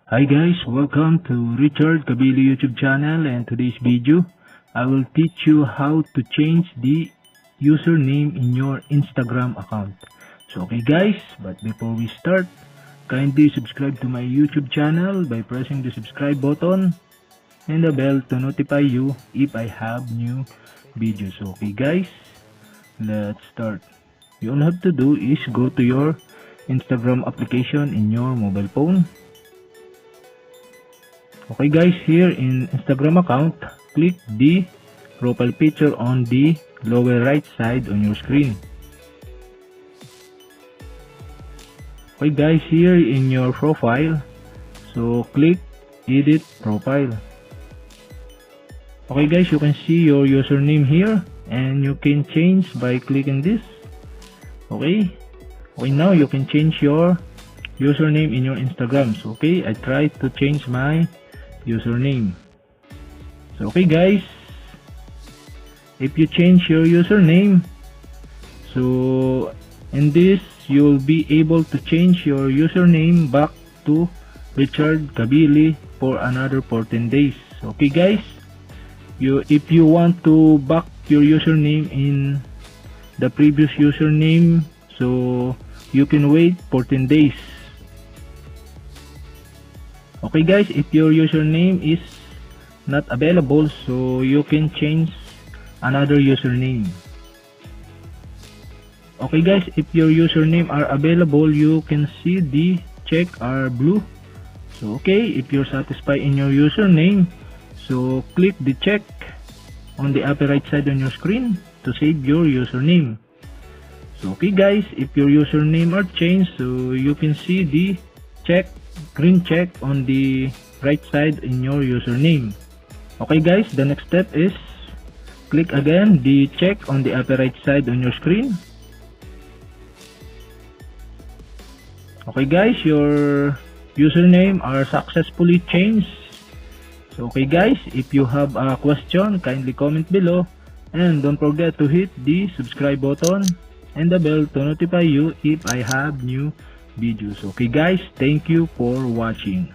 Hi guys, welcome to Richard Cabile YouTube channel, and today's video I will teach you how to change the username in your Instagram account. So okay guys, but before we start, kindly subscribe to my YouTube channel by pressing the subscribe button and the bell to notify you if I have new videos. Okay guys, let's start. You all have to do is go to your Instagram application in your mobile phone. Okay guys, here in Instagram account, click the profile picture on the lower right side on your screen. Okay guys, here in your profile, so click edit profile. Okay guys, you can see your username here and you can change by clicking this. Okay, now you can change your username in your Instagram. So okay, I try to change my username. So okay guys, if you change your username, so in this you will be able to change your username back to Richard Cabile for another 14 days. Okay guys, if you want to back your username in the previous username, so you can wait 14 days. Okay guys, if your username is not available, so you can change another username. Okay guys, if your username are available, you can see the check are blue. So okay, if you're satisfied in your username, so click the check on the upper right side on your screen to save your username. So okay guys, if your username are changed, so you can see the green check on the right side in your username. Okay guys, the next step is click again the check on the upper right side on your screen. Okay guys, your username are successfully changed. So okay guys, if you have a question, kindly comment below, and don't forget to hit the subscribe button and the bell to notify you if I have new videos. Okay guys, thank you for watching.